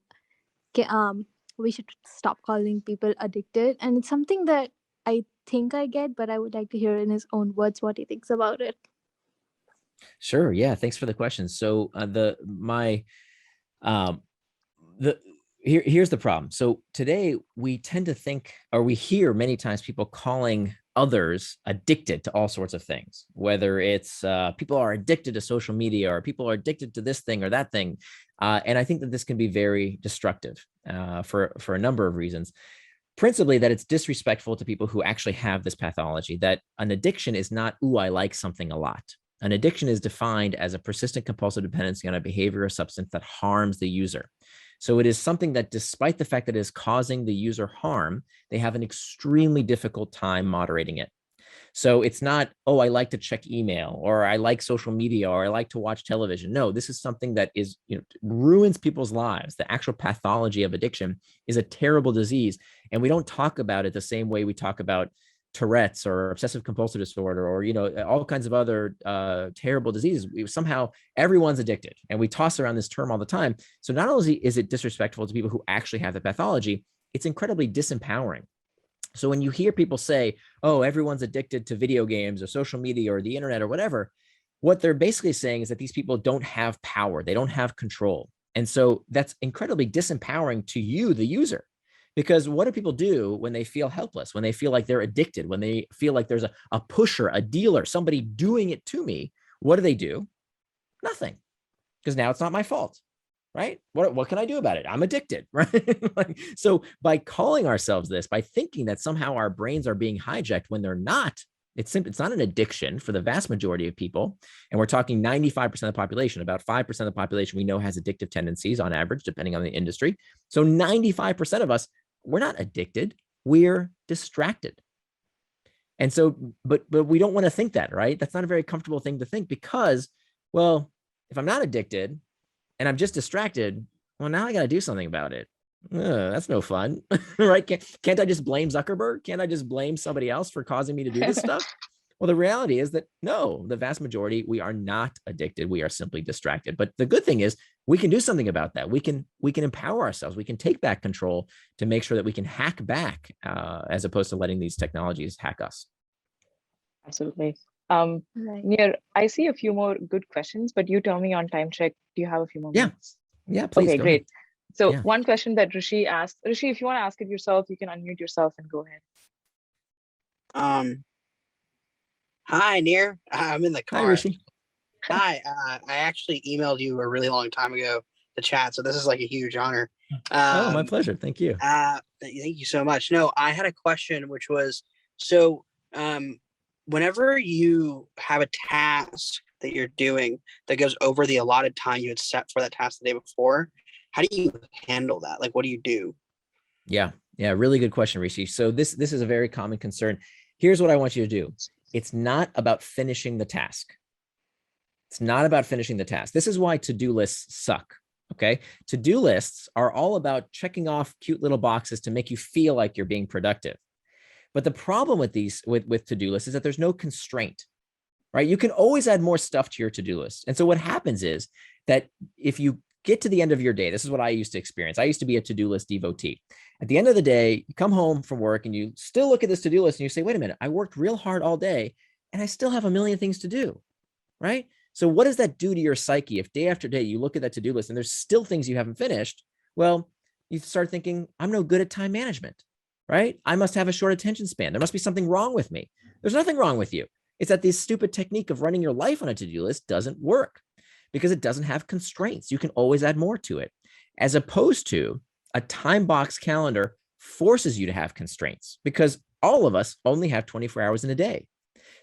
we should stop calling people addicted, and it's something that I think I get, but I would like to hear in his own words what he thinks about it. Sure. Yeah. Thanks for the question. So um the here's the problem. So today we tend to think, or we hear many times people calling others addicted to all sorts of things, whether it's people are addicted to social media or people are addicted to this thing or that thing. And I think that this can be very destructive for a number of reasons. Principally, that it's disrespectful to people who actually have this pathology, that an addiction is not, ooh, I like something a lot. An addiction is defined as a persistent compulsive dependency on a behavior or substance that harms the user. So it is something that, despite the fact that it is causing the user harm, they have an extremely difficult time moderating it. So it's not, oh, I like to check email, or I like social media, or I like to watch television. No, this is something that is, ruins people's lives. The actual pathology of addiction is a terrible disease. And we don't talk about it the same way we talk about Tourette's or obsessive compulsive disorder, or, all kinds of other terrible diseases. Somehow everyone's addicted, and we toss around this term all the time. So not only is it disrespectful to people who actually have the pathology, it's incredibly disempowering. So when you hear people say, oh, everyone's addicted to video games or social media or the internet or whatever, what they're basically saying is that these people don't have power. They don't have control. And so that's incredibly disempowering to you, the user, because what do people do when they feel helpless, when they feel like they're addicted, when they feel like there's a pusher, a dealer, somebody doing it to me? What do? Nothing, because now it's not my fault. Right? What can I do about it? I'm addicted, right? So by calling ourselves this, by thinking that somehow our brains are being hijacked when they're not, it's not an addiction for the vast majority of people. And we're talking 95% of the population. About 5% of the population we know has addictive tendencies on average, depending on the industry. So 95% of us, we're not addicted, we're distracted. And so, but we don't want to think that, right? That's not a very comfortable thing to think, because, well, if I'm not addicted and I'm just distracted, well, now I got to do something about it. That's no fun, right? Can't I just blame Zuckerberg? Can't I just blame somebody else for causing me to do this stuff? Well, the reality is that no, the vast majority, we are not addicted. We are simply distracted. But the good thing is we can do something about that. We can empower ourselves. We can take back control to make sure that we can hack back, as opposed to letting these technologies hack us. Absolutely. Right. Nir, I see a few more good questions, but you tell me on time check. Do you have a few more minutes? Yeah, please. Okay, great. So Yeah. one question that Rishi asked, Rishi, if you want to ask it yourself, you can unmute yourself and go ahead. Hi, Nir. I'm in the car. Hi, Rishi. Hi. I actually emailed you a really long time ago to chat, so this is like a huge honor. Oh, my pleasure. Thank you. Thank you so much. No, I had a question, which was, so whenever you have a task that you're doing that goes over the allotted time you had set for that task the day before, how do you handle that? Like, what do you do? Yeah, really good question, Rishi. So this is a very common concern. Here's what I want you to do. It's not about finishing the task. It's not about finishing the task. This is why to-do lists suck. Okay. To-do lists are all about checking off cute little boxes to make you feel like you're being productive. But the problem with these, with to-do lists, is that there's no constraint, right? You can always add more stuff to your to-do list. And so what happens is that if you get to the end of your day, this is what I used to experience. I used to be a to-do list devotee. At the end of the day, you come home from work and you still look at this to-do list and you say, wait a minute, I worked real hard all day and I still have a million things to do, right? So what does that do to your psyche if day after day you look at that to-do list and there's still things you haven't finished? Well, you start thinking, I'm no good at time management, right? I must have a short attention span. There must be something wrong with me. There's nothing wrong with you. It's that this stupid technique of running your life on a to-do list doesn't work because it doesn't have constraints. You can always add more to it, as opposed to a time box calendar forces you to have constraints, because all of us only have 24 hours in a day.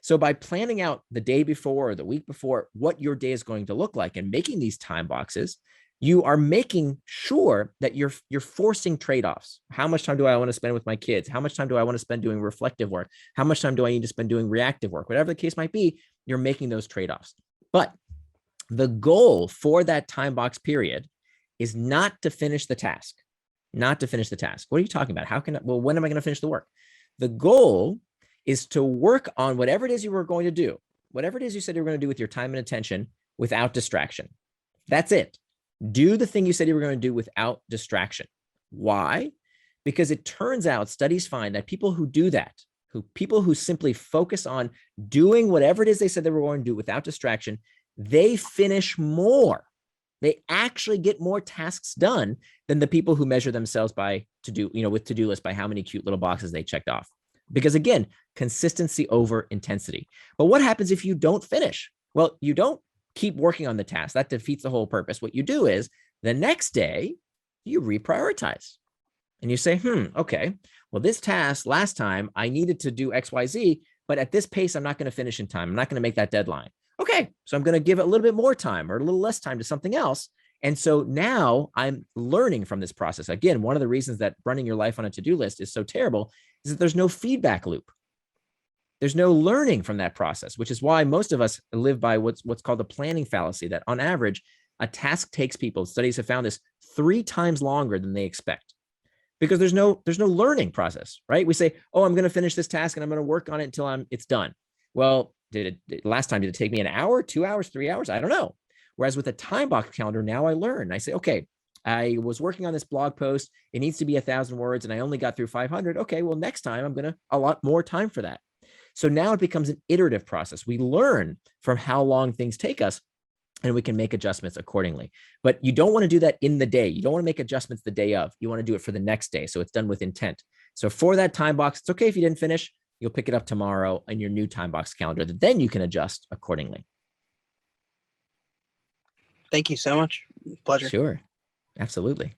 So by planning out the day before or the week before what your day is going to look like and making these time boxes, you are making sure that you're forcing trade-offs. How much time do I want to spend with my kids? How much time do I want to spend doing reflective work? How much time do I need to spend doing reactive work? Whatever the case might be, you're making those trade-offs. But the goal for that time box period is not to finish the task. Not to finish the task. What are you talking about? When am I going to finish the work? The goal is to work on whatever it is you were going to do, whatever it is you said you were going to do with your time and attention without distraction. That's it. Do the thing you said you were going to do without distraction. Why? Because it turns out studies find that people who do that, people who simply focus on doing whatever it is they said they were going to do without distraction, they finish more. They actually get more tasks done than the people who measure themselves by with to-do lists by how many cute little boxes they checked off. Because again, consistency over intensity. But what happens if you don't finish? Well, you don't keep working on the task. That defeats the whole purpose. What you do is the next day you reprioritize and you say, okay, well, this task last time I needed to do XYZ, but at this pace, I'm not going to finish in time. I'm not going to make that deadline. Okay, okay, so I'm going to give it a little bit more time or a little less time to something else. And so now I'm learning from this process. Again, one of the reasons that running your life on a to-do list is so terrible is that there's no feedback loop. There's no learning from that process, which is why most of us live by what's called the planning fallacy, that on average, a task takes people, studies have found this, 3 times longer than they expect, because there's no learning process, right? We say, oh, I'm going to finish this task and I'm going to work on it until it's done. Well, last time, did it take me an hour, 2 hours, 3 hours? I don't know. Whereas with a time box calendar, now I learn. I say, okay, I was working on this blog post. It needs to be 1,000 words and I only got through 500. Okay, well, next time I'm going to allot more time for that. So now it becomes an iterative process. We learn from how long things take us and we can make adjustments accordingly. But you don't want to do that in the day. You don't want to make adjustments the day of. You want to do it for the next day. So it's done with intent. So for that time box, it's okay if you didn't finish. You'll pick it up tomorrow in your new time box calendar. Then you can adjust accordingly. Thank you so much. Pleasure. Sure. Absolutely.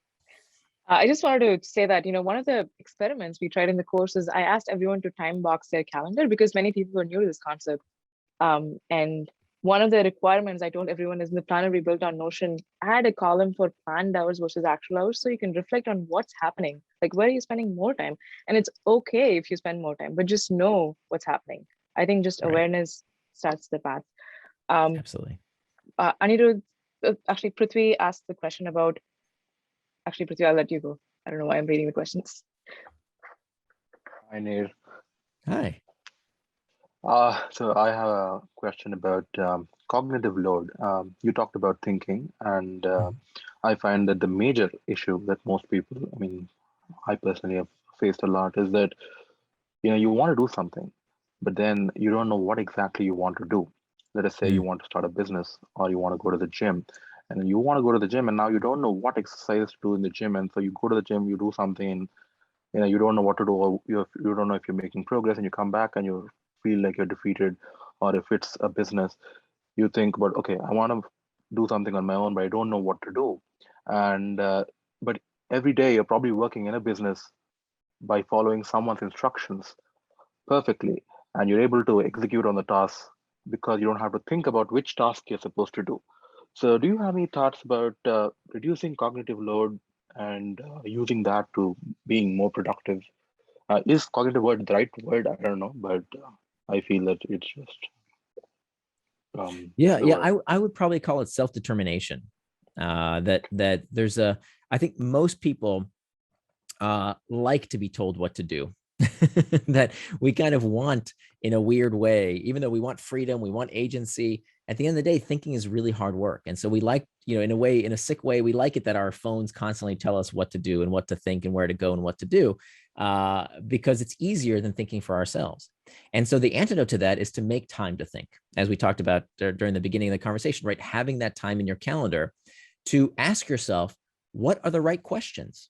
I just wanted to say that, one of the experiments we tried in the course is I asked everyone to time box their calendar because many people were new to this concept. And one of the requirements I told everyone is in the planner we built on Notion, add a column for planned hours versus actual hours so you can reflect on what's happening, like where are you spending more time? And it's okay if you spend more time, but just know what's happening. I think just awareness starts the path. Absolutely. Anirudh, actually, Prithvi asked the question about, Prithvi, I'll let you go. I don't know why I'm reading the questions. Hi, Neil. Hi. So I have a question about cognitive load. You talked about thinking, and I find that the major issue that most people, I personally have faced a lot, is that you want to do something, but then you don't know what exactly you want to do. Let us say you want to start a business or you want to go to the gym, and you want to go to the gym, and now you don't know what exercise to do in the gym, and so you go to the gym, you do something, and you don't know what to do, or you don't know if you're making progress, and you come back and you feel like you're defeated. Or if it's a business, you think about, okay, I want to do something on my own, but I don't know what to do. And but every day you're probably working in a business by following someone's instructions perfectly, and you're able to execute on the task because you don't have to think about which task you're supposed to do. So do you have any thoughts about reducing cognitive load and using that to being more productive? Is cognitive word the right word? I don't know, but I feel that it's just I would probably call it self-determination. That there's I think most people like to be told what to do. That we kind of want in a weird way, even though we want freedom, we want agency. At the end of the day, thinking is really hard work. And so we like, in a way, in a sick way, we like it that our phones constantly tell us what to do and what to think and where to go and what to do, because it's easier than thinking for ourselves. And so the antidote to that is to make time to think, as we talked about during the beginning of the conversation, right? Having that time in your calendar to ask yourself, what are the right questions,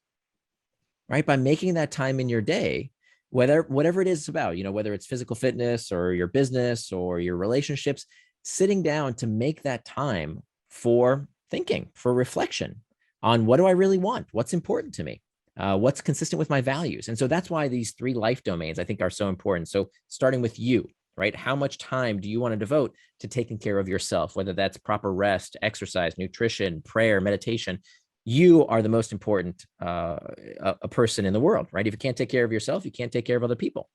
right? By making that time in your day, whatever it is about, whether it's physical fitness or your business or your relationships, sitting down to make that time for thinking, for reflection on what do I really want? What's important to me? What's consistent with my values? And so that's why these 3 life domains I think are so important. So starting with you, right? How much time do you want to devote to taking care of yourself, whether that's proper rest, exercise, nutrition, prayer, meditation? You are the most important a person in the world, right? If you can't take care of yourself, you can't take care of other people.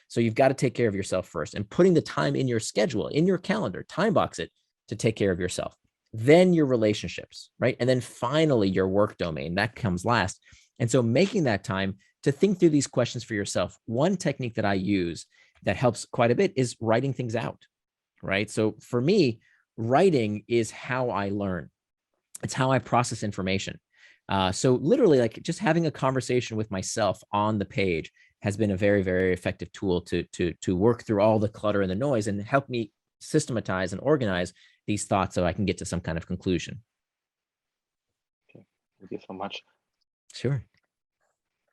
So you've got to take care of yourself first, and putting the time in your schedule, in your calendar, time box it to take care of yourself. Then your relationships, right? And then finally your work domain, that comes last. And so making that time to think through these questions for yourself. One technique that I use that helps quite a bit is writing things out, right? So for me, writing is how I learn. It's how I process information. So literally, like, just having a conversation with myself on the page has been a very, very effective tool to work through all the clutter and the noise and help me systematize and organize these thoughts so I can get to some kind of conclusion. Okay, thank you so much. Sure.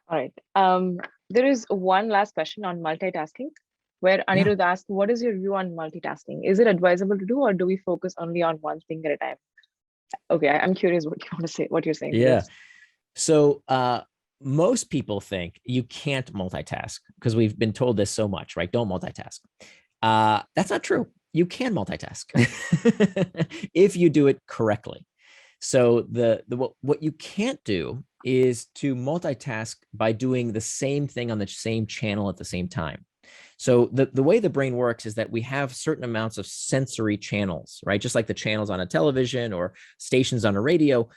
All right. There is one last question on multitasking, where Anirudh asked, what is your view on multitasking? Is it advisable to do, or do we focus only on one thing at a time? Okay, I'm curious what you want to say, what you're saying. Yeah. So most people think you can't multitask because we've been told this so much, right? Don't multitask. That's not true. you can multitask if you do it correctly. So what you can't do is to multitask by doing the same thing on the same channel at the same time. So the way the brain works is that we have certain amounts of sensory channels, right? Just like the channels on a television or stations on a radio,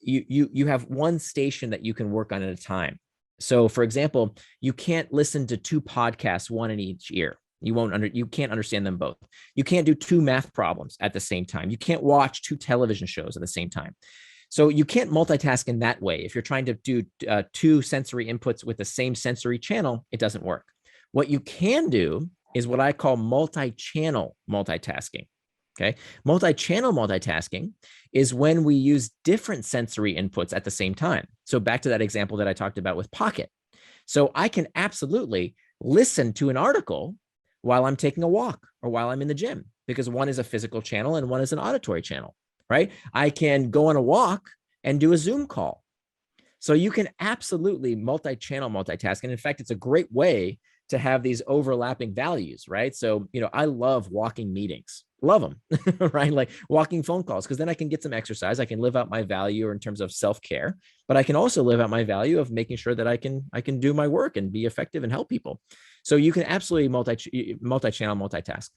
you have one station that you can work on at a time. So for example, you can't listen to two podcasts, one in each ear. You can't understand them both. You can't do two math problems at the same time. You can't watch two television shows at the same time. So you can't multitask in that way. If you're trying to do two sensory inputs with the same sensory channel, it doesn't work. What you can do is what I call multi-channel multitasking. Okay. Multi-channel multitasking is when we use different sensory inputs at the same time. So back to that example that I talked about with Pocket. So I can absolutely listen to an article while I'm taking a walk or while I'm in the gym, because one is a physical channel and one is an auditory channel, right? I can go on a walk and do a Zoom call. So you can absolutely multi-channel multitask. And in fact, it's a great way to have these overlapping values, right? So, I love walking meetings, love them, right? Like walking phone calls, because then I can get some exercise. I can live out my value in terms of self-care, but I can also live out my value of making sure that I can do my work and be effective and help people. So you can absolutely multi-channel multitask.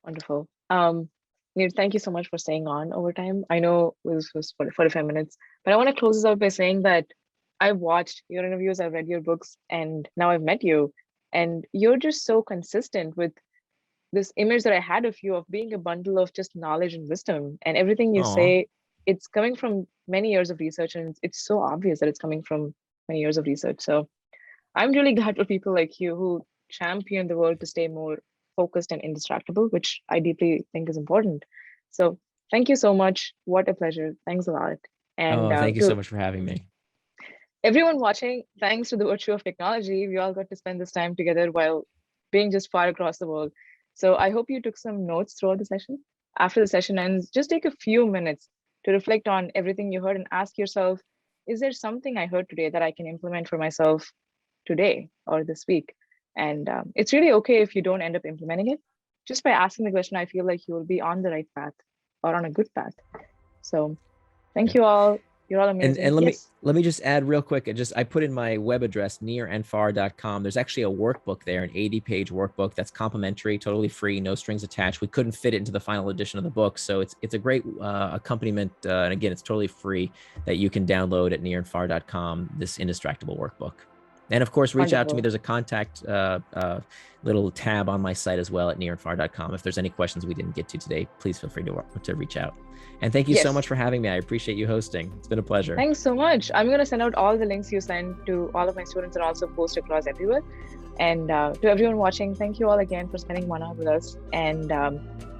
Wonderful. Neil, thank you so much for staying on over time. I know this was 45 minutes, but I want to close this out by saying that I've watched your interviews, I've read your books, and now I've met you. And you're just so consistent with this image that I had of you of being a bundle of just knowledge and wisdom. And everything you say, it's coming from many years of research, and it's so obvious that it's coming from many years of research. So I'm really glad for people like you who champion the world to stay more focused and indistractable, which I deeply think is important. So thank you so much. What a pleasure. Thanks a lot. And thank you so much for having me. Everyone watching, thanks to the virtue of technology, we all got to spend this time together while being just far across the world. So I hope you took some notes throughout the session. After the session ends, just take a few minutes to reflect on everything you heard and ask yourself, is there something I heard today that I can implement for myself today or this week? And it's really okay if you don't end up implementing it. Just by asking the question, I feel like you will be on the right path or on a good path. So thank you all. You're all amazing. And let me just add real quick. I put in my web address, nearandfar.com. There's actually a workbook there, an 80-page workbook that's complimentary, totally free, no strings attached. We couldn't fit it into the final edition of the book, so it's a great accompaniment. And again, it's totally free that you can download at nearandfar.com. This Indistractable workbook. And of course, reach out to me. There's a contact little tab on my site as well at nearandfar.com. If there's any questions we didn't get to today, please feel free to reach out. And thank you so much for having me. I appreciate you hosting. It's been a pleasure. Thanks so much. I'm going to send out all the links you send to all of my students and also post across everywhere. And to everyone watching, thank you all again for spending 1 hour with us. And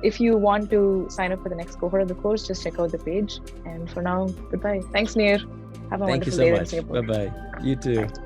if you want to sign up for the next cohort of the course, just check out the page. And for now, goodbye. Thanks, Neer. Have a wonderful day. Thank you so much. Bye-bye. You too. Bye.